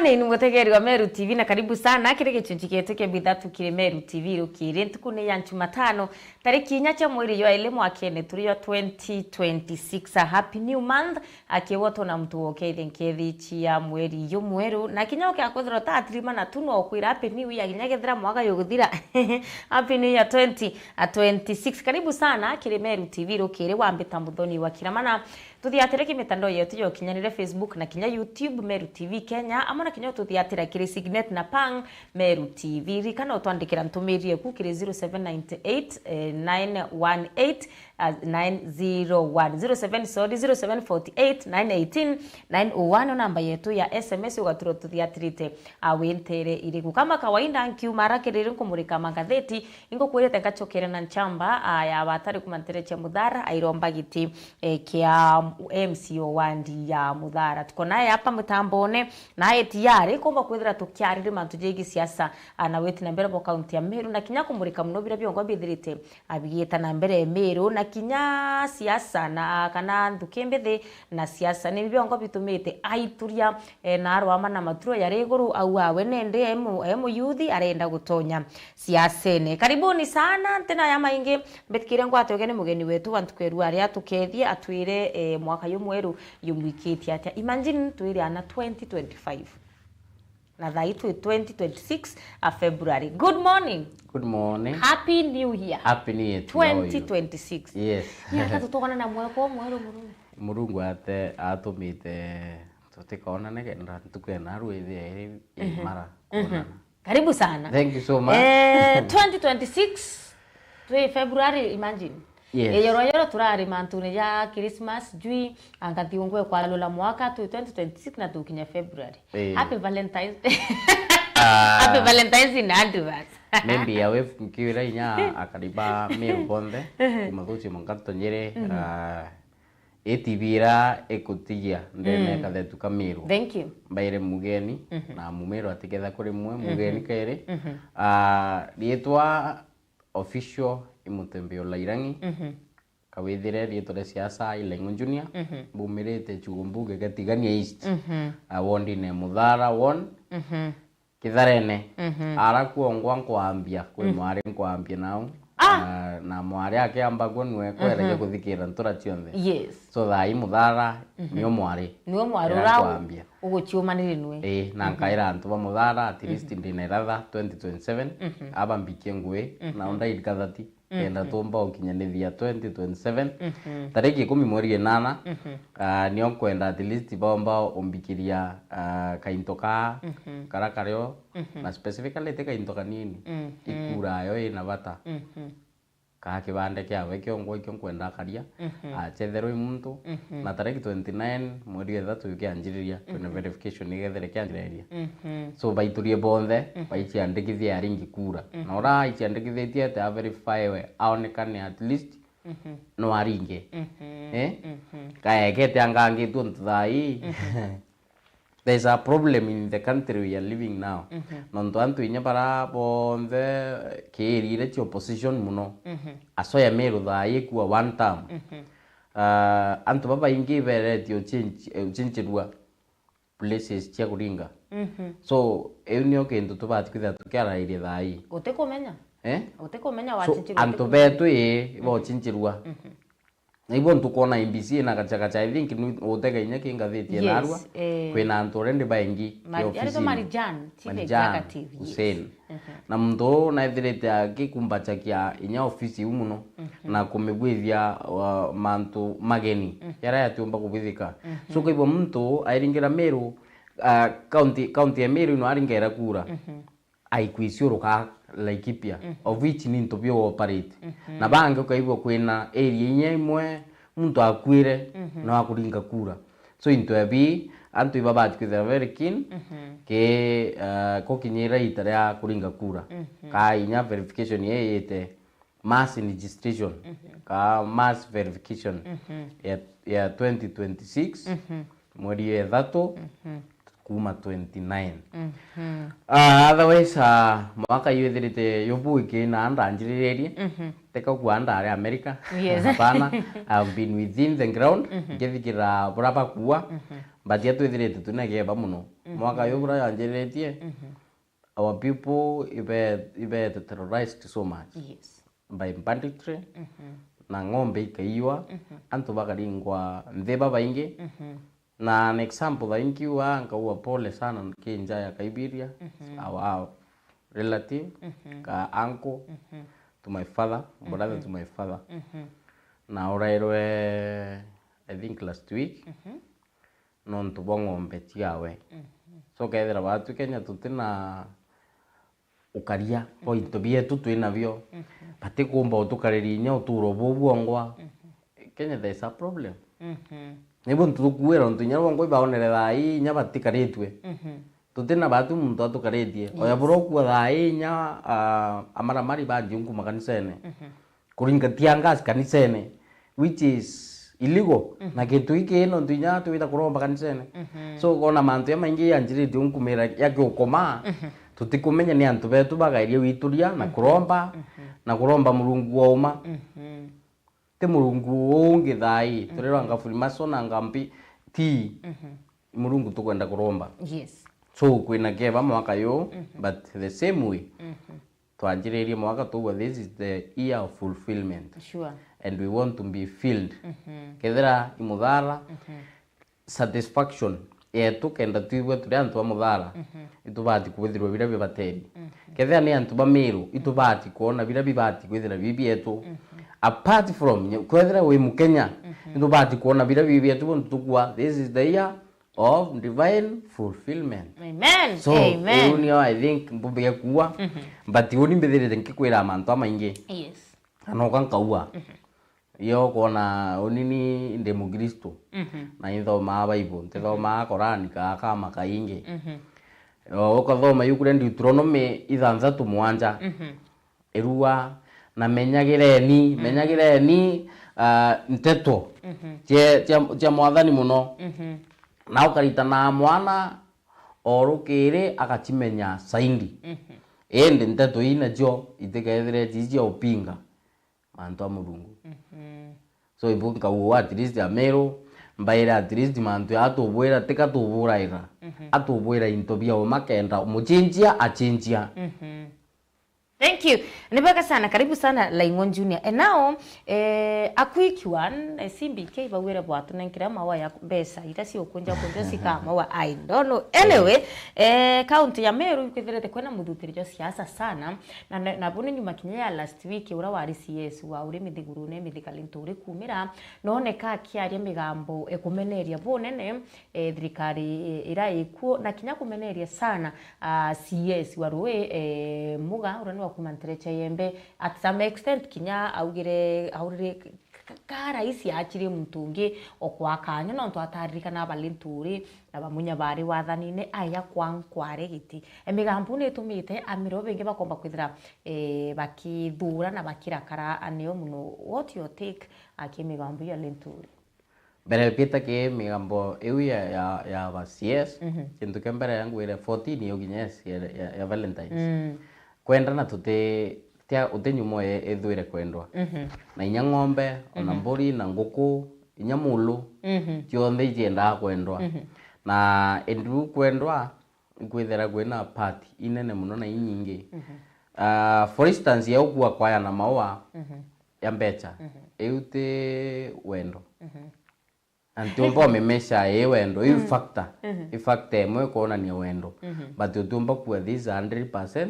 morning mutegeri wa Meru TV na karibu sana kile gicunji gietu kia bithatu kire Meru TV rukire ntukune ya Jumatano tariki 4 cha mweri wa 1 mwaka ni turiyo 2026. Happy new month akiwoto na mtu woke nkethi chia mweri yo mweru na kinyoke akothira ta atrima na tuno okwira happy new year ginyagethira mwaka yoguthira happy new year 2026. Karibu sana kire Meru TV rukire wambita muthoni wa kiramana tuthiatere mitandao yetu yo kinyanire Facebook na kinya YouTube Meru TV Kenya amona kinyo tuthiatira kire Signet na Pang Meru TV rikana utwandikira ntumirie ku kire 0798 918 901 0748 918 901 namba yetu ya SMS ugaturo tuthiatirite awintere iriku kama kawaida nkiumara kirire kumurika magatheti ingo kwirete ngachokere na nchamba ya batari kumantere cha Mudhara airomba giti kia MCO wandi ya Mudhara tuko naye hapa mtambone naye tiyari komba kwithira tukiarire mantu jegi siasa na weti na mbere bo county ya Meru na kinya kumurika muno bira biongo bithirite abigita na mbere Meru na kinya siasa na kana ndukembethe na siasa ni biongo bitumite aituria na arwa na maturo ya reguru au awe nende emu yuthi arenda gutonya siasene. Karibuni sana tena ya maingi betkire ngwato gene mugeni wetu wantukweru aria tukethie atwire mwaka yumweru yumwikiti atia imagine twire ana 2025 na thaitu 2026 February. Good morning. Good morning. Happy New Year. Happy New Year 2026. Yes. Ya tutokana na mwako mweru Murungu ate atumite tutikona negendra tukena ruithi mara. Karibu sana. Thank you so much. 2026 February imagine. Yes. Yoro turari mantune ya Christmas jui angatiungwe kwa lola mwaka 2026 na tukinya February. Happy Valentine's Day. Happy Valentine's in advance. Maybe yawe mkiwira inya akariba Meru bonde kumathuchi mangato nyere etibira ekutigia ndene kathetu Meru. Thank you. Baire mugeni na mumero atiketha kuri mwe mugeni kaire rietwa official imutembeo lairangi kawithire rietwa siasa Ilengo Junior bumirite chugumbuge gatigania east wondi ne Mudhara won kitharene arakuongwa nkwambia kwi mwari nkwambia nao na mwari ake amba gonwe kwerege kuthikira ntura cionthe. Yes. So thai Mudhara niyo mwari urao uguchiumanire nwe na nkaira antu ba Mudhara at least ndine ratha 2027 aba mbikie ngwe na onda idikathati kenda tumba okinyanithia 2027 tariki 10 mweri 8 niyo kwenda at least bomba ombikiria kaintoka karakaryo na specifically te kaintoka nini ikura yo ina bata ka kibande kyawe kyongo kwenda karia achetherwe muntu na tariki 29 mweri 3 yukianjiriria kuna verification igethere kyanjiriria so baiturie bonthe baichiandikithia aringi kura na ora ichiandikithitie ta verify we aonekane at least no aringe kaekete angangi tunthai. There's a problem in the country we are living now. Nonto antu inya para bonde kerire chi opposition muno. Asoya Meru thai kuwa one term. Antu baba ingi bere tio chinchirua places chia kuringa. So eunio kento tubati kwitha tukiara ile thai. Utekomenya? Utekomenya wa chinchirua. So antu betu bo chinchirua. Na ibo ntukona MBC na kachakacha I think utega inya kingathiti na arwa kwina antu rende baingi office Marijan chief executive Hussein na mndo na ithirite akikumbacha kia inya office umuno na kumegwithia mantu mageni yara yatiumba kubithika so kwa ibo mtu airingira Meru county ya Meru no aringera kura aikwisiuruka Laikipia of which ni ntobio operate na bange kaibwo kwina area inye imwe muntu akwire no akuringa kura so into ebi antu ibabati kwithera very keen ke kokinyira itare ya kuringa kura ka inya verification yete mass registration ka mass verification ya 2026 mwezi wa 3 kuma 29 otherwise mwaka yethirite yobuike na andanjiririe teka kuanda ari America. Yes. Hapana, I've been within the ground ngithikira buraba kuwa but yet twithirite tunegeba muno mwaka yo bura yanjiritie our people ibe terrorized so much by banditry na ng'ombe ikaiwa antu bakaringwa ntheba baingi na an example thank you ngauwa pole sana kinja ya Kaibiria our relative ka uncle to my father brother to my father na orairwe I think last week non tu ng'ombe tiawe so kaithira batu Kenya tutina ukaria point bietu twinavyo bati kumba utukariri nya uturo bubwongwa Kenya there is a problem nibo ntukuwera ntunya bongo ibaonere thai nya batikaritwe tutina batu muntu atukaritie oya buroku thai nya amaramari bandi unku makanisene kuringa tiangas kanisene which is illegal na kitu iki ino ntunya tuita kuromba kanisene so kona mantu ya maingi yanjirite unkumira yake ukoma tutikumenya ni antu betu bagairie wituria na kuromba Mulungu wauma te Mulungu ungi thai turero ngafuri masona ngambi ti Mulungu tukwenda kuromba so kwina keba mwaka yo but the same way twanjiririe mwaka tuwa this is the year of fulfillment and we want to be filled kethera imuthara satisfaction yetu kenda tuibwe turi antu amuthara itubati kwithirwa bira bibateri kethera ni antu bamiru itubati kuona bira bibati kwithira bibietu apart from kwethera we mukenya itubati kuona bira bibietu bontu tukwa this is the year of divine fulfillment amen amen so I think mbube kuwa but uni mbethirite nkikwira mantu amaingi anoka nkaua yo kona onini ndi mukristo na ithoma Bible ntithoma Korani kama kaingi ukathoma yukure Deuteronomy 6:7 erua na menyagireni nteto tia mwathani muno na ukarita na mwana orukire akachimenya saindi ende nteto ina jo itikaethire jiji upinga mantu Mulungu so ibuka uwa at least amero mbaira at least mantu atubwira tikatuburaira atubwira intobia umakenda muchinjia achinjia Thank you. Nibaka sana, karibu sana Laingon Junior. And now, a quick one, CBK bawira bwatu na nkira mawa ya besa. Itasi okunja sika mawa I don't know. Anyway, county ya Meru kwithirete kwena muthutirijo siasa sana. Na bune nyuma kinya last week ura wari CS wa uri mithiguru ne mithikalintori kumira none ka kiaria migambo ekumeneria bonene thirikari ira ikuo na kinya kumeneria sana CS wa ruwe muga urani kumanterecha yembe at some extent kinya aurire kara isi achire mtungi okwakanya no twatarika na balinturi na bamunya bari wathanine aya kwankware giti emigambu ne tumite amiro benge bakomba kwithira bakithura na bakirakara aneo muno what your take akimigambu ya linturi bere pita ke migambo ewi ya CS kintu kembere yangu ile 14 yo ginyes ya Valentines kwenda na tute tia utenyumo ethwire kwendwa na inya ng'ombe ona mburi na nguku inya mulu cionthe ijienda kwendwa na endu kwendwa kwithera kwina party inene muno na inyingi for instance ya ukua kwaya na maua ya mbecha eute wendo antumbo memesha wendo i factor mwe kuona ni wendo but utumba kwa this 100%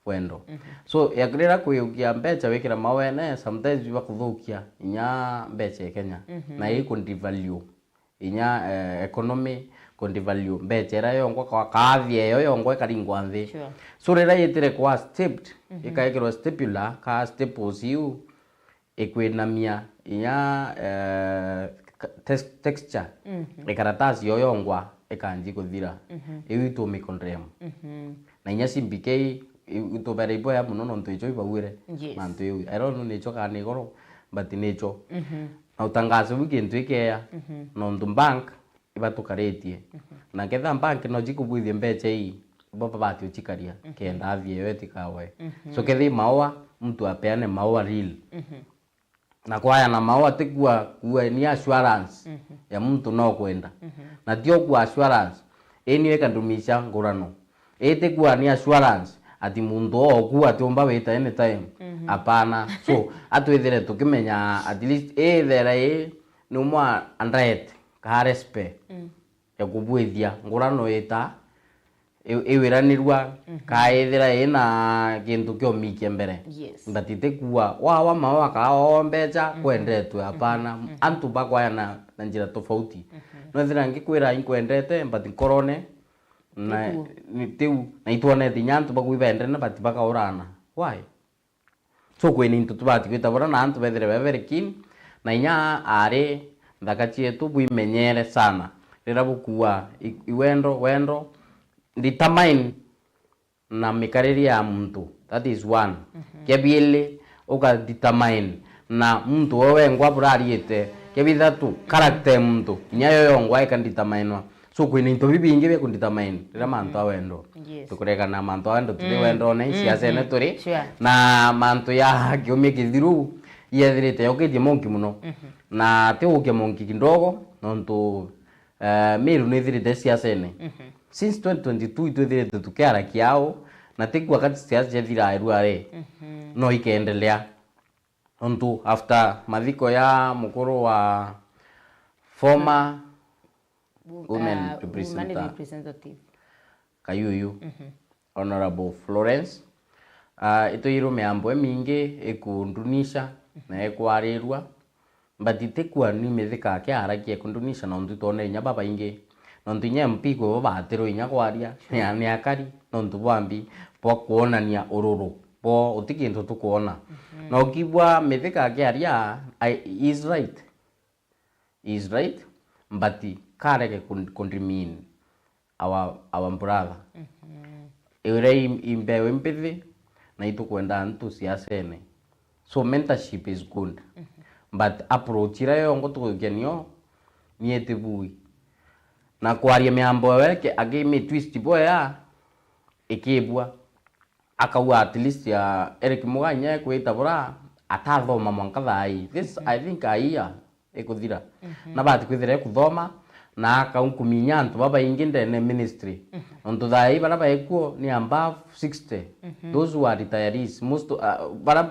wendo so yagrera kuyukia mbecha wekira mawene sometimes biba kuthukia inya mbecha Kenya na hii kundivalue inya economy kundivalue mbecha era yongwa kwa kathie yo yongwa karingwa nthi so rera yitire kwa stepped ikaikirwa stipula ka staples you ekwinamia inya texture ikaratasi yo yongwa ikanji kuthira iwitu mikondrem na inya CBK utobere ibo ya muno nonto icho ibawire manto yu I don't know nicho ka ni goro but nicho na utangazo weekend ya nonto bank ibatukaretie na ketha bank no jikubwithie mbecha hii baba bati uchikaria kenda athie yo etikawe so kethi maua mtu apeane maua real na kwaya na mao atekua ni assurance ya mtu no kwenda na tio kwa assurance eni kandumisha ngorano etekua ni assurance ati mundu oku atomba weta any time apana so atwethire tukimenya at least there no mwa andret ka respect ya kubwithia ngorano eta ewiranirwa kaithira ina kintu kyo mike mbere mbatite kuwa wa mawa ka ombeja kwendetwe apana antu bakwaya na njira tofauti no thira ngikwira inkwendete mbati korone na tiu na itwane tinyantu bakwivendre na bati bakaurana why so kweni into tubati kwitabora na antu bethire very keen na inya are ndakachie tu buimenyere sana rira bukua wendo determine na mikariri ya mtu, that is one. Kebile uka determine na mtu wewe ngwa burariete kebitha tu character mtu nyayo yongwa ika determine so kwini into bibi inge ku determine rira mantu awendo tukureka na mantu awendo tuli wendo na siasa ne turi na mantu ya kiumie kithiru yethirite yokithie monki muno na te uke monki kindogo nontu miru ne thirite siasa ne since 2022 itwethirite tukiara kiao na teku wakati siasa jethira iruare no ikeendelea onto after madhiko ya mukuru wa former women representative Kayuyu Honorable Florence ito iro meambo mingi ekundunisha na ekwarirwa but itekwa ni methika ke arakie kundunisha na ndu tone nya baba ingi nontu nya mpiko baba atero inya kwaria ni akari nontu bambi po kuonania ururu po utikintu tukuona no kibwa methika ke aria is right but kareke contribute our brother ere imbewe mpithi na itukwenda ntu siasene so mentorship is good but approach ira yo ngotugenio niete bui na kwaria miambo weke agime twist boya ikibwa akawa at least ya Eric Muganya kwita bora atathoma mwanka thai this I think aya ekuthira na bati kwithira kuthoma na akaunkuminya antu baba inginde ne ministry onto thai bara baekuo ni above 60 those who are retirees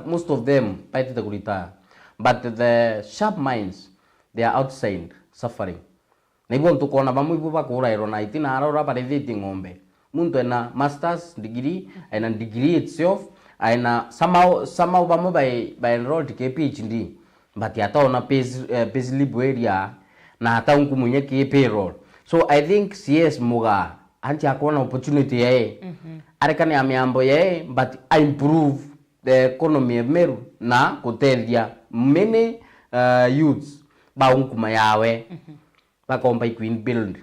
most of them fight to retire but the sharp minds they are outside suffering nibo tukona bamwe bakura ero na itina arora barithiti ngombe muntu ena masters degree ena degree itself ena somehow bamwe by enrolled ke PhD but yataona page lib area na hata unkumunye ke payroll so I think CS muga anti akona opportunity yae arekane amiambo yae but I improve the economy of Meru na kutethia many youths ba unkuma yawe bakomba Queen build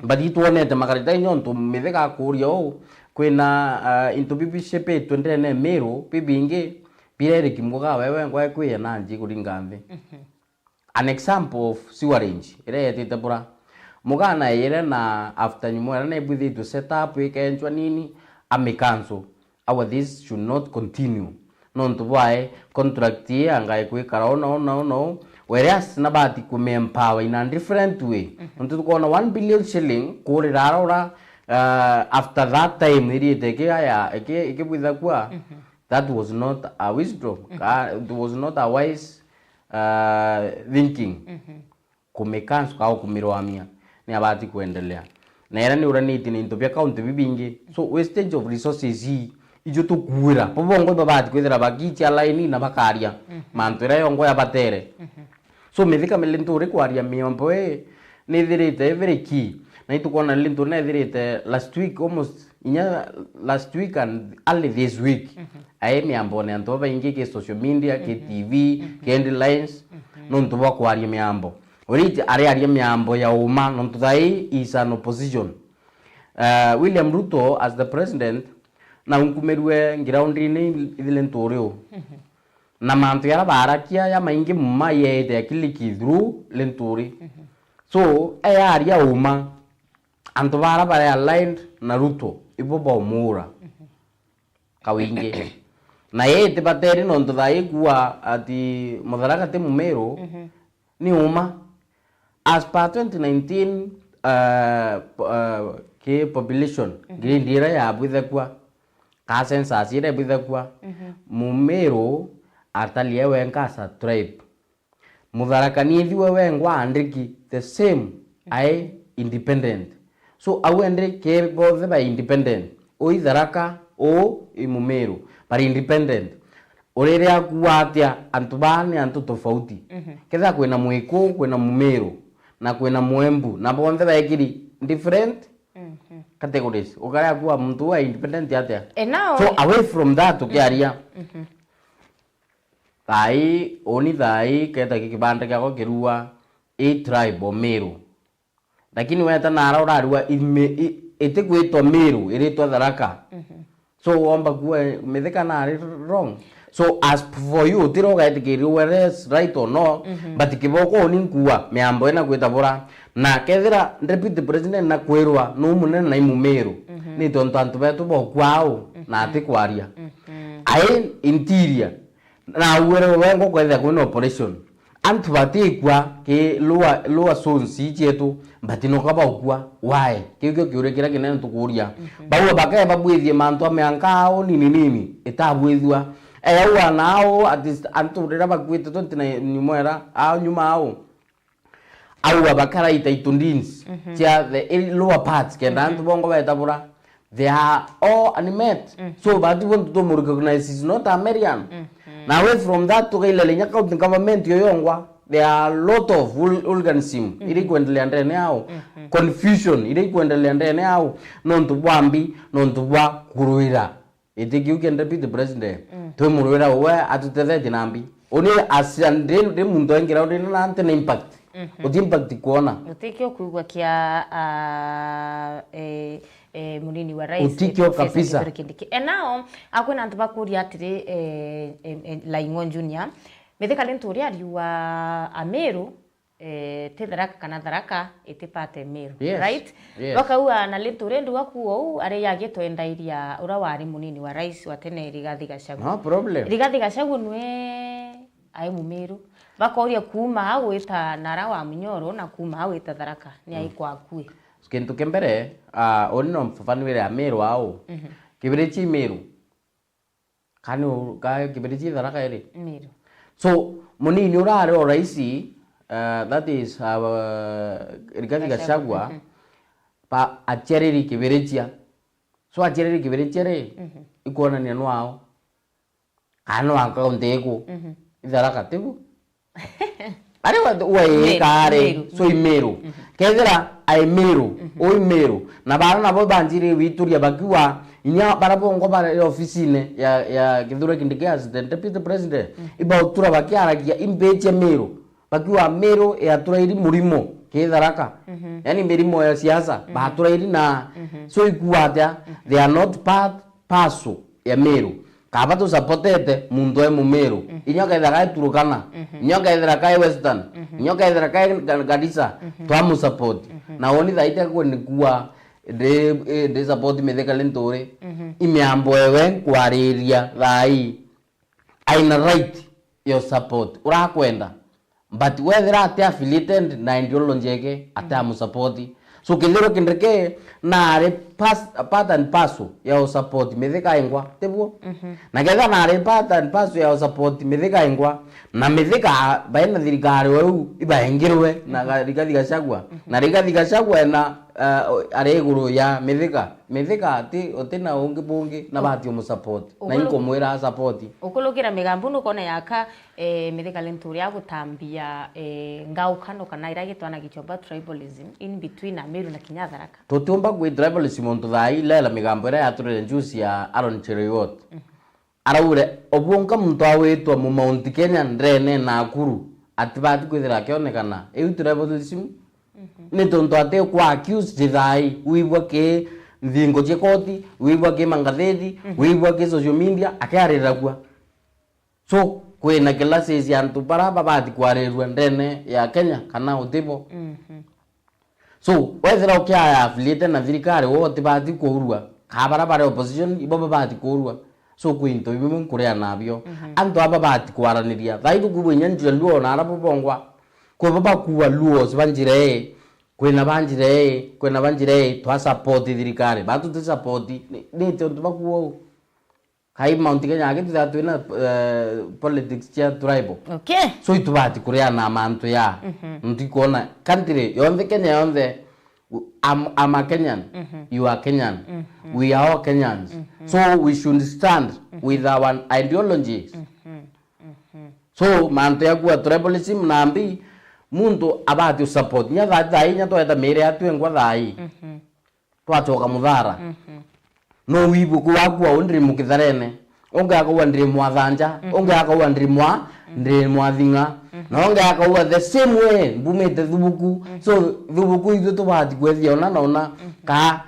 but itwonete makarita nyonto mitheka kurio kwina into bibi shepe twendene Meru bibinge birere kimuga wewe ngwa kwiya na nji kuringambe an example of sewerage ire yetite bura mugana yere na after nyumwa na ebuthi to set up ikenjwa nini amekanso our this should not continue non to why contract ye angai kwikara no whereas na bati ku empower in a different way onto kona 1 billion shilling kuri rara after that time iri teke aya eke bwitha kwa that was not a wisdom it was not a wise thinking kumekanso au kumirwamia ni abati kuendelea na era ni uraniti ni into bya county bibingi so wastage of resources hii ijo tukuira pobongo babati kwithira bagicha line na bakaria mantwira yongo ya batere so methika melentore kwaria miombo ni thirite very key na itukona lento na thirite last week almost inya last week and early this week ai miambo ne anto baingi ke social media ke TV ke headlines nonto bakwaria miambo oriji ari miambo ya uma nonto dai is an opposition William Ruto as the president na unkumerwe ngiraundini ilentoreo na mantu ya barakia ya maingi mumma yete akiliki through lentori so ari ya uma anto bara aligned na Ruto ibo bomura kawinge na ye tibateri no ntuthai kuwa ati Mutharaka ti Mumeru ni uma as per 2019 ke population grindira ya bwithekwa ka census ire bwithekwa Mumeru atalie wenkasa tribe Mutharaka ni thiwe wengwa andiki the same ai independent so awendre ke both by independent o Itharaka o Mumeru but independent orere akuwa atia antu bane antu tofauti ketha kwena Mwiko kwena Mumeru na kwena Mwembu na bonthe baikiri different categories ukare akuwa mtu wa independent atia so away from that ukiaria thai oni thai keta kibanda kyako kirua a tribe o Meru lakini weta nara urarua ite kwitwa Meru iritwa Tharaka so wamba kuwa metheka nari wrong so as for you tiro gaitikiri whether it's right or not but kiboko ni kuwa meambo ena kwitabura na kethira deputy president na kwirwa no munene na Mumeru ni tonto antu betu bo kwao na ati kwaria ai interior na uwere wengo kwetha kwina operation antu batikwa ke lower zones chetu batino kaba ukwa why kiko kiurekira kinene tukuria bawo bakae babwithie mantu ameankao nini itabwithwa ewa nao antu rira bakwite tonti na nyumera au nyuma au abakara itaitundins tia the lower parts kenda antu bongo betabura they are all animate so batu want to recognize is not American now away from that to ile nyaka government yoyongwa there are a lot of organism ili kuendelea ndani yao confusion ili kuendelea ndani yao nontu bwambi nontu bwa kuruira itiki ukende deputy president to muruira we atuthethe dinambi oni asande de muntu angira uri na ante na impact odi impact kuona utikio kuigwa kia munini wa rais utikio kabisa enao akwena antu bakuria atiri Laing'o Junior metheka lenturi ariwa Ameru te Tharaka kana Tharaka itipate Meru right wakaua na lenturi ndu wakuo ari yagito endairia ura wari munini wa rais wa tene Rigathi Gachagua no problem Rigathi Gachagua nwe ai Mumeru bakoria kuma awita nara wa Munyoro na kuma awita Tharaka ni ai kwa akui kintu kembere onno mfafanwire Ameru ao kibirichi Meru kanu ka kibirichi Tharaka ere Meru so munini urare o raisi that is Rigathi Gachagua pa achereri kibirichia so achereri kibirichia re ikuona ni anwao kanu akaundeko Tharaka tibu ari wa kare so Meru kethira ai Meru o Meru na bara na bo banjire wituria bakiwa inya barabongo bara ofisine ya Kithure Kindiki as the deputy president iba utura bakiaragia imbeche Meru bakiwa Meru ya turairi murimo ke Tharaka yani mirimo ya siasa ba turairi na so ikuata they are not parcel ya Meru kaba tu supportete muntu e Mumeru inyoka ithaka Turukana inyoka ithaka Western inyoka ithaka Garissa twamu support na oni thaite kwani kuwa de support metheka lentore imeambo ewe kwariria thai aina right your support urakwenda but whether ati affiliated na ideology yake atamu support so Kithure Kindiki na are part and parcel ya support metheka ingwa tebuo na getha na are part and parcel ya support metheka ingwa na metheka baina thirikari weu ibahengirwe na Rigathi Gachagua na Rigathi Gachagua na areguru ya metheka ati otina ungi bungi na bati mu support na inko mwira support ukulukira migambo no kona yaka metheka lenturi ya gutambia ngaukano kana iragitwana gichomba tribalism in between Ameru na Tharaka tutumba gwe tribalism onto thai lela migambo ira yaturire juice ya Aaron Cheruiyot araure obunga muntu awetwa mu Mount Kenya ndrene na Nakuru atibati kwithira kionekana eu tribalism ni tonto ate kwa accused thai wibwa ke thingo je koti wibwa ke mangatheti wibwa ke social media akiarira kwa so kwena classes ya antu baraba bati kwarerwa ndene ya Kenya kana utibo so wethera ukia affiliate na thirikari wote bati kurua kabara bara opposition ibo bati kurua so kwinto bimwe nkurea nabyo anto aba bati kwaraniria thaidu kubwinya njira luo na arabu bongwa ko baba kuwa luo sibanjire kwena banjire twa support thirikari batu tu support ni tonto bakuo kai Mount Kenya age tu na politics ya tribal okay so itubati kurea na manto ya ndikona country yonde Kenya yonde I'm a Kenyan you are Kenyan we are all Kenyans so we should stand with our ideologies so manto ya kuwa tribalism nambi muntu abati support nya thai nya toeta mere atu engwa thai twatoka muthara no wibu kuwa undri mukitharene onga akwa ndri mwathanja onga akwa ndri mwathinga na onga akwa the same way mbumete thubuku so thubuku ithu tubati kwethia ona ka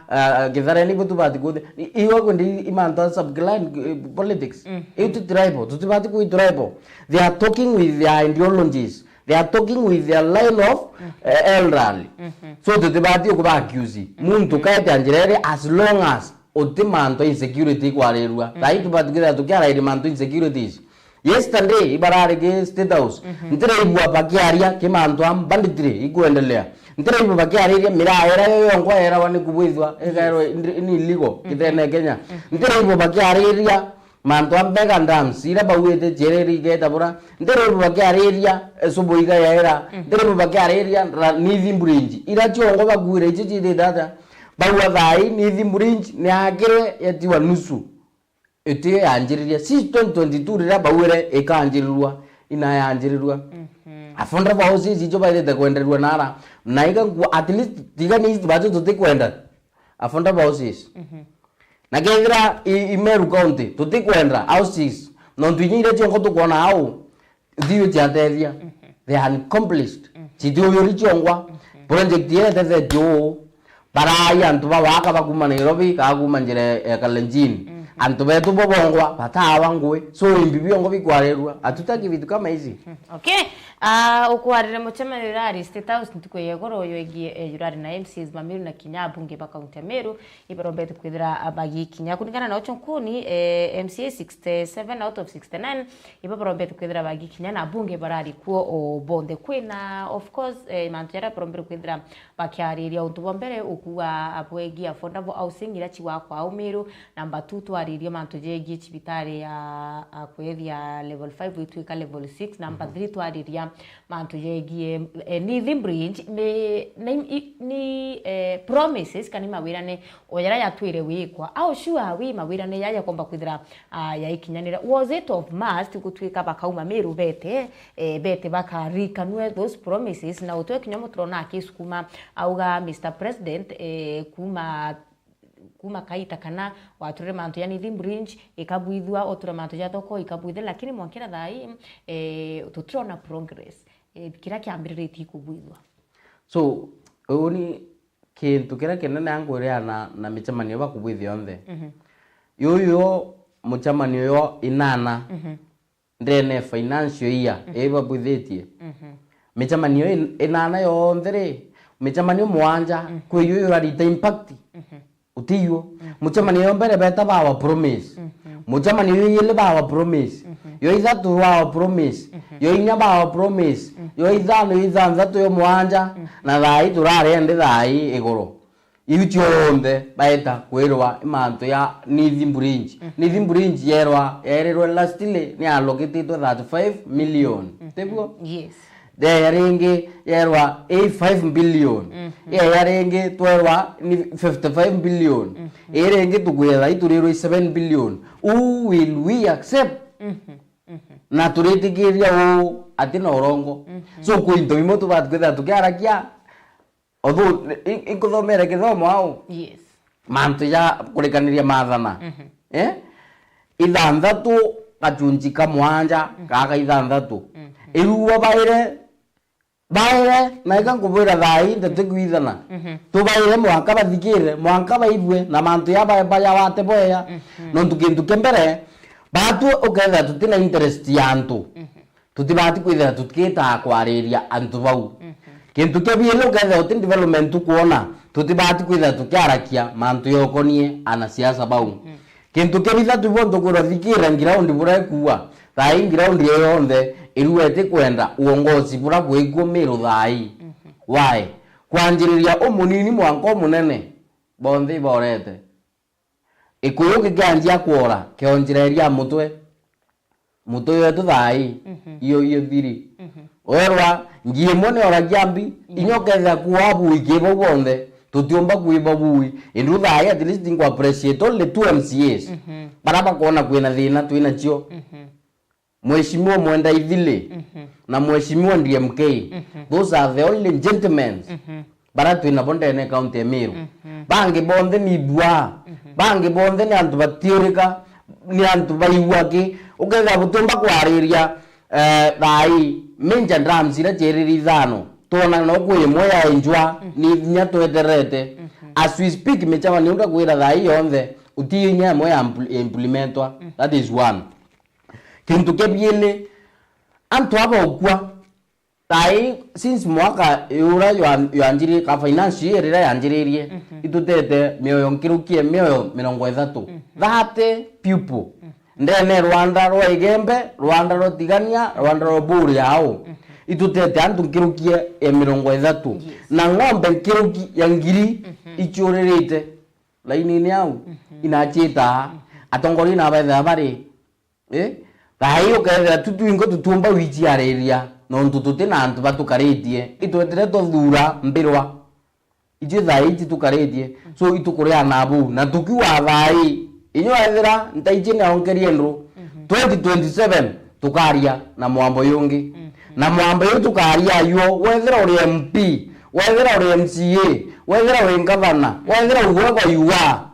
kitharene ibu tubati kwethia iwa kwendi imanta subclan politics itu tribal tutubati ku tribal they are talking with their ideologies. They are talking with their line of elderly. So tutibati kuba accuse. Muntu kaite anjirere as long as otimanto insecurity kwarerwa. Right tubati kida tukiara imanto insecurities. Yesterday ibararege State House. Ntire ibwa pakiaria kimanto am banditire ikuendelea. Ntire ibwa pakiaria mira era yongwa era wani kubwizwa. Ega ni illegal kidene Kenya. Ntire ibwa pakiaria manto ambega ndams ira bawete jereri geta bura ndere bubakyareria subuiga yaera ndere bubakyareria nithimburinji ira chongo bagwire chichide data bawa thai nithimburinji ni akire yatiwa nusu ete anjiriria 2022 rira bawire ekanjirirwa ina yanjirirwa afonda bawose zicho baite kwenderwa nara naiga at least diga ni bacho tutikwenda afonda bawose na kendra Meru County tutikwenda houses no twinyire chongo tukona au thiyo chateria they are accomplished chidio yori chongwa project yete the jo baraya antu bawaka bakuma Nairobi kaguma njire Kalenjin antu betu bobongwa batawa ngwe so imbibi ngo bikwarerwa atutaki vitu kama hizi okay ukwarire muchema rari State House ntuko yegoro yoegi yurari na MCs Mamiru na Kinya bunge ba kaunti ya Meru ibarombe kwithira abagi Kinya kuningana na ochonkuni MCA 67 out of 69 ibarombe kwithira abagi Kinya na bunge barari kuo o bonde kwina of course mantera barombe kwithira bakiariria untu bombere ukuwa abwegi affordable housing ira chiwa kwa Umeru number 2 twaririo mantu jegi chibitare ya kwethia level 5 itwika level 6 number 3 twariria mantu yegie nithimbridge ni promises kani mawirane oyara yatwire wikwa au sure wi mawirane yaya komba kwithira ya ikinyanira was it of must gutwika bakauma Meru bete bakarikanwe those promises na utwe kinyomo turona akisukuma auga Mr President kuma kaita kana wature mantu yani thimbridge ikabwithwa oture mantu ya thoko ikabwithe lakini mwankira thai tutrona progress kira kiambiriti kubwithwa so oni kintu kira kenene anguria na michamanio bakubwithi yonthe yoyo muchamanio yo inana ndene financial year eba bwithitie michamanio inana yonthe ri michamanio mwanja kwi yoyo rarita impact utiyo muchamanio mbere beta bawa promise muchamanio yele bawa promise yo ithatu bawa promise yo inya bawa promise yo ithatu yo mwanja na thai turare ndi thai igoro iuchonde baita kwirwa imanto ya nithimbridge yerwa lastly ni allocated 35 million tebwo yes yaringi yerwa 85 billion yaringi twerwa 55 billion yaringi tugwetha iturirwa 7 billion who will we accept na turitikiria o atina orongo so kuinto bimo tubat kwetha tukiarakia although inkuthomera kithomo au yes mantu ya kurikaniria mathana ithanthatu gachunji kamwanja kaka ithanthatu iruwa baire na ikangubwira thai ndetukwithana tubaire mwanka bathikire mwanka baibwe na mantu ya baya wate boya no tukintu kembere batu uketha tutina interest ya antu tutibati kwithira tutikita kwariria antu bau kintu kebile uketha utin development kuona tutibati kwithira tukiarakia mantu yokonie ana siasa bau kintu kebitha tubondo kurothikira ground bura kuwa thai ground yonde iruete kwenda uongozi bura bwiko miru thai why kwanjiriria umunini mwanko munene bonthe borete ikuyu kiganjia kuora kionjireria mutwe wetu thai iyo thiri werwa ngie mone ora jambi inyokeza kuabu ikebo bonde tutiomba kuiba bui indu thai at least ngo appreciate all the two MCAs baraba kuona kwina thina twina cio Mheshimiwa Mwenda Ithile na Mheshimiwa DMK those are the only gentlemen bara twina bondene county Meru bangi bonde ni bua bangi bonde ni antu batiorika ni antu baiwaki ukega butumba kwariria thai menja drums ira cheriri thano tona no kwimwe ya enjwa ni nya tweterete as we speak mechawa ni unda kwira thai yonde utinya mo ya implementwa that is one kintu kebiele antu aba okwa thai since mwaka yura yanjiri ka finance year ira yanjiririe itutete mioyo nkirukie mioyo 30 thate people ndene Rwanda rwa igembe Rwanda ro tigania Rwanda ro buri yao itutete antu nkirukie 30 na ng'ombe nkiruki ya ngiri ichorerete laini ni yao inachita atongori na batha bari thai ukethera tutuingo tutumba wichi areria no tutute na antu batukaretie itwetere thura mbirwa ije thai tukaretie so itukuria nabu na tukiwa thai inyo ethera ntaije na onkerie ndru 2027 tukaria na mwambo yungi na mwambo yu tukaria yo wethera uri MP wethera uri MCA wethera uri governor wethera ugoga yuwa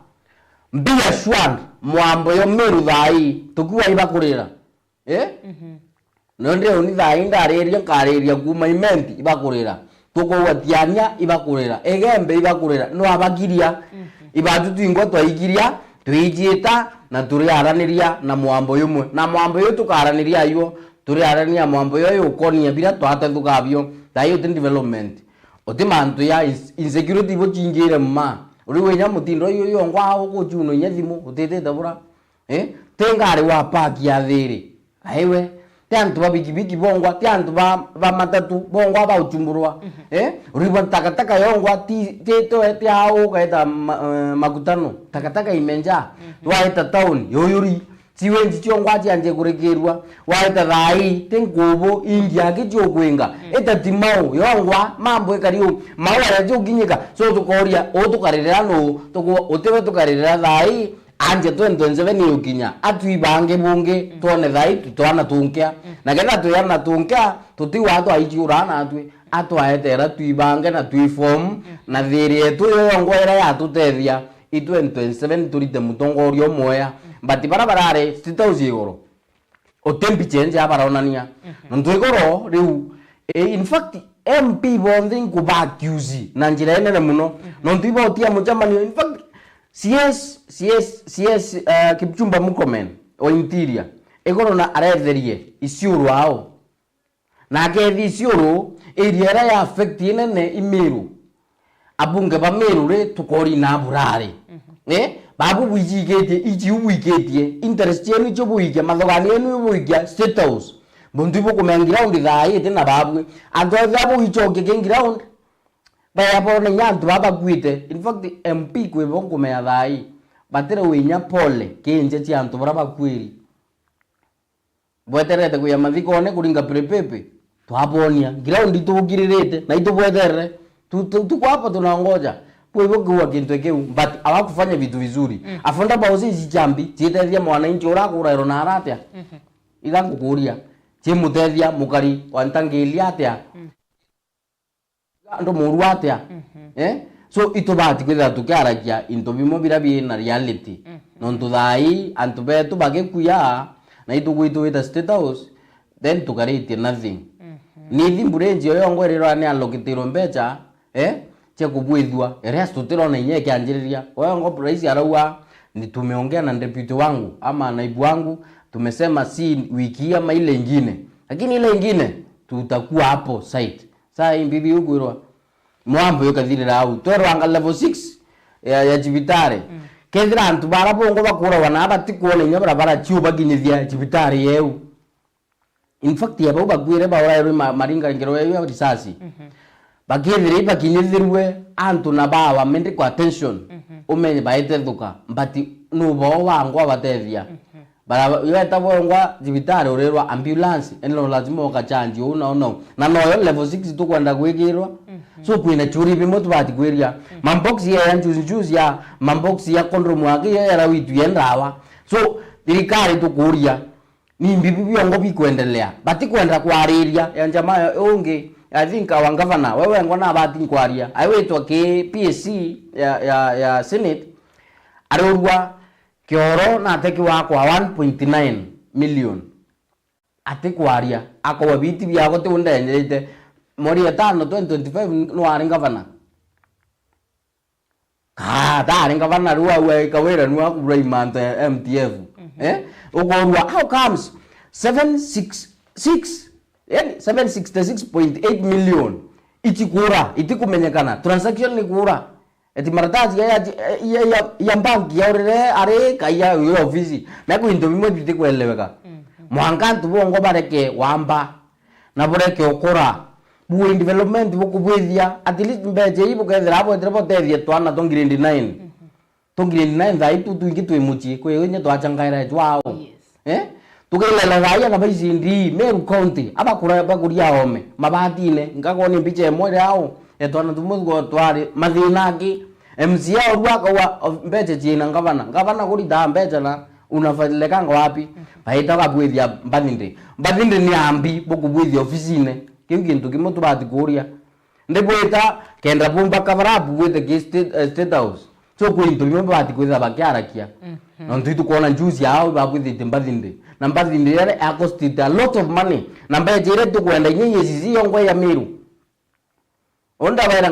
mbia shwan mwambo yo Meru thai tukiwa ibakurira nonde oni thai ndareria kareria kuma imenti ibakurira tukowatiania ibakurira egembe ibakurira no abagiria ibatu twingo twaigiria twijita na turiaraniria na mwambo yumwe na mwambo yo tukaraniria yo turiarania mwambo yo ukonia bila twate thugabio thai utin development otimantu ya insecurity bo chingire ma uriwe nya mutindo yo ngwa guchuno nyathimo utete tabura tengari wa park ya thiri aiwe tantu babikibiki bongwa tantu ba matatu bongwa ba uchumburwa uriba takataka yongwa teto eti hao kaita makutano takataka imenja waita town yoyuri siwenji chongwa chanje kurekerwa waita thai tengobo ingia kichokwenga eta timau yongwa mambo ekariyo mawa ya joginyika so tukoria otukarira no tuko otewe tukarira thai anje 2027 yukinya atuibange bunge tone thai tutwana tunkia na kena tuyana tunkia tutiwa atu aichurana atwe atwaetera tuibange na tuiform na thiri etu yongwera ya tutethia i 2027 turite mutongorio moya but barabarare sitauzi igoro otempi change abaronania ntwigoro riu in fact MP bonding kubakuzi na njira ene muno no ntibo tia mujamani in fact CS Kipchumba Murkomen o interior egoro na aretherie isiuru ao na kethi isiuru area ya affect nene Imeru abunge ba Meru re tukori na burare babu bwijigete iji ubwiketie interest yenu cyo bwige mathogani yenu bwige state house bundu bo kumengira undi thai ete na babu ando thabo ichoke kengira undi baya bone nyantu baba kwite in fact MP kwebo kumea thai batire winya pole kinje ti antu baraba kwiri bweterete kuya mathiko ne kuringa pepepe twabonia ground tugirirete na itubwetere tukwapa tunangoja kwebo kwa kintu keu but awakufanya vitu vizuri afonda bauzi zijambi tietethia mwananchi urakura ero na aratia igangukuria timutethia mukari wantangilia atia ando muru atia so itobati kwetha tukarakia into bimo birabi na reality nontu thai antu betu bagekuya na itugwitu wita state house then tukarite nothing ni thimburenji yo ngwererwa ni alokitiro mbecha che kubwithwa rest tutirona inye kianjiriria wewe ngo price araua ni tumeongea na deputy wangu ama naibu wangu tumesema si wiki ama ile nyingine lakini ile nyingine tutakuwa hapo site saa imbibi ugurwa mwambo yokathirira au twerwanga level 6 ya jibitare kethira antu bara bongo bakura wana batikuona nya barabara chiuba ginyithia cibitari yeu. In fact yabo bagwire baura maringa ngero yeu risasi bagethire bakinyithirwe antu na bawa mende kwa attention umenye baite thuka mbati nubo wangwa batethia bara yeta bongwa cibitari urerwa ambulance eno lazima okachanji una na noyo level 6 tukwenda gwigirwa so kwina churi bimo tubati gweria mambox ya juice ya mambox ya condom wake ya rawitu yendawa so dirikari tukuria ni mbibi byongo bikuendelea bati kwenda kwariria ya jamaa onge I think our governor wewe ngona bati kwaria aiwetwa ke PSC ya Senate arurwa kioro na ateki wakwa 1.9 million atekwaria akwa biti byako tundenyeite mori etano 2025 no ari governor ari governor ruwa kawera nuwa kubura imanta MTF ukorwa how comes 766.8 million itikumenyekana transaction ni kura eti maratazi ya banki ya urere are kaya yo ofisi na kuindo bimwe bitikueleweka mwangantu bongo bareke wamba na bureke okora bu development bukubwithia at least mbeje ibu kethira abo entrepo tethia twana tongirindi 9 thaitu tuingi twimuchi kwenya twachangaira twao tukilela raya na baizindi Meru County abakura bakuria home mabatine ngakoni mbiche mwere hao etwana tumugo twari mathinaki MCA urwaka wa mbeche china ngavana kuri da mbeche na unafadileka wapi baita kabwithia mbathinde ni ambi bukubwithia ofisine kintu kimoto bati kuria ndebweta kenda bumba kavarabu with the state house so kwintu bimwe bati kwitha bakiarakia na ntu kuona juice yao babwithite mbathinde na mbathinde yale cost a lot of money na mbeche ile tukwenda nyinyi sisi yongwe ya Meru onda baira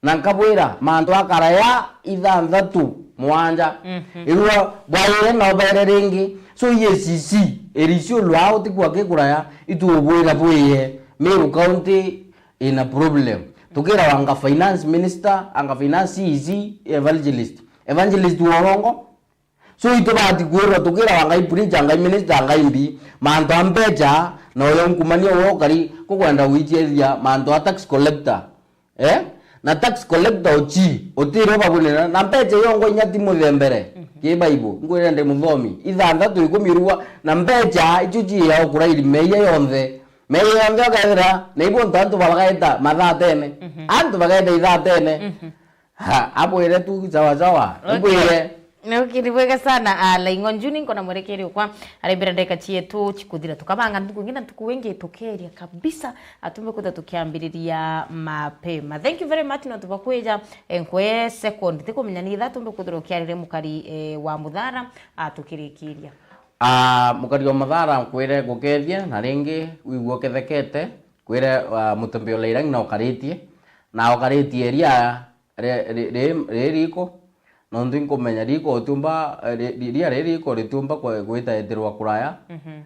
nkabwira mantu akaraya ithanthatu mwanja irwa bwaire no bere ringi so yesisi erisio lwao tikwa kekuraya itubwira bwiye Meru County in a problem tukira wanga finance minister anga finance easy evangelist worongo so itobati gwero tukira wanga ipreach anga minister anga imbi mantu ambeja no yonkumania wokari kukwenda wichethia mantu tax collector na tax collector ochi otiro babunena na mbeje yongo nyati muthembere ke bible ngwire ndi muthomi ithanthatu ikumirwa na mbeja ichuji ya okura iri meya yonthe gaira na ibo ntantu balagaita mathatene antu bagaita ithatene abwire tu zawa abwire no kiribwega sana Laingo Njuni nkona mwerekeri kwa aribira ndeka chietu chikuthira tukabanga ndugu ngina tukuwengi tokeria kabisa atumbe kuta tukiambiriria mapema. Thank you very much no tubakweja enkwe second tikumenya ni thatu mbe kuthira kiarire mukari wa muthara tukirikiria mukari wa muthara kwire gukethia na ringi wigwo kethekete kwire mutembeo leirang na okaritie ria riko no ndinko menya riko tumba ria riko ritumba kwita eterwa kuraya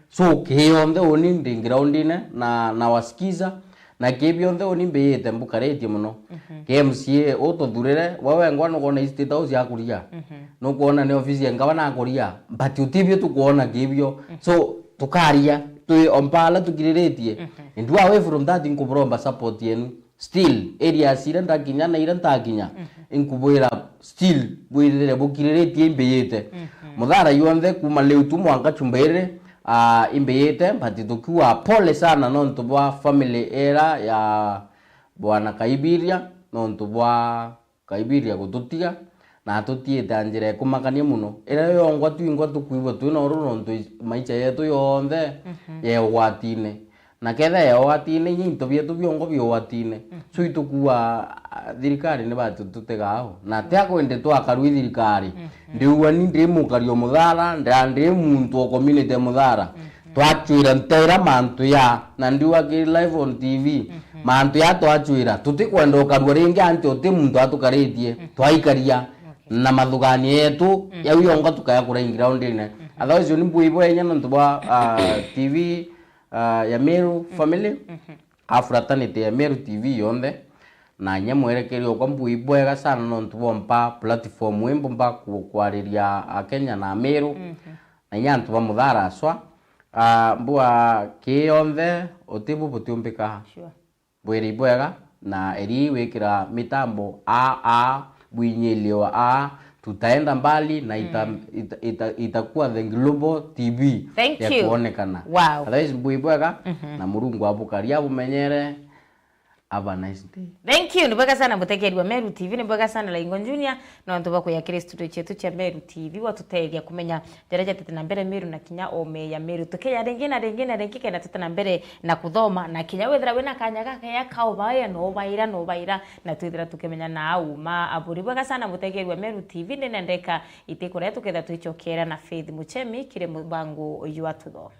so kionde oni ndingroundine na wasikiza na kibionde oni mbeyete mbukareti muno KMCA otothurire wewe ngwano kona state house ya kuria no kuona ni ofisi ngabana kuria but utibio tukuona kibio so tukaria tu ompala tukiriretie ndu away from that inkubromba support yenu still area sira ndakinya na ira ndakinya inkubwira still bwirire bukiriretie imbeyete muthara yonthe kuma leu tu mwanga chumbere imbeyete but tukiwa pole sana no ntubwa family era ya bwana Kaibiria no ntubwa Kaibiria gututia na tutiete anjire kumakania muno era yongwa tuingwa tukuibo tu no ro ndo maicha yetu yonthe ye watine na ketha ya watine nyinto bietu biongo bio watine so itukuwa thirikari ne batu tutegao na tyakwende twakarwi thirikari ndiwa ni ndimukario muthara ndi muntu o community muthara twachwira ntera mantu ya na ndiwa ki live on TV mantu ya twachwira tutikwenda ukarwa ringi anti ote muntu atukaritie twaikaria na mathugani yetu ya yongo tukaya kuraingira ondine otherwise ni mbuibo enya ndo bwa TV ya Meru family fraternity ya Meru TV yonde na nyamwerekerio kwa mbui bwega sana no ntubompa platform wembomba kwariria Kenya na Meru na nyantu ba muthara aswa mbua kionthe otibu butumbika bwiri bwega na eri wekira mitambo bwinyelio tutaenda mbali na itakuwa the global TV ya kuonekana. Wow. Otherwise mbui bwega na Murungu abukaria bumenyere. Have a nice day. Thank you. Nibwega sana mutegeri wa Meru TV, nibwega sana Laingo Junior na ntuba ko ya Kristo chetu cha Meru TV watuteria kumenya jaraja tetena mbere Meru na kinya ome ya Meru tukeya rengena na tetena mbere na kuthoma na kinya wethera wena kanya gaka ya kaubaya no baira na twithira tukemenya na auma aburi bwega sana mutegeri wa Meru TV nendeka itikora tuketha tuichokera na Faith Muchemi kire mubango yu atuthome.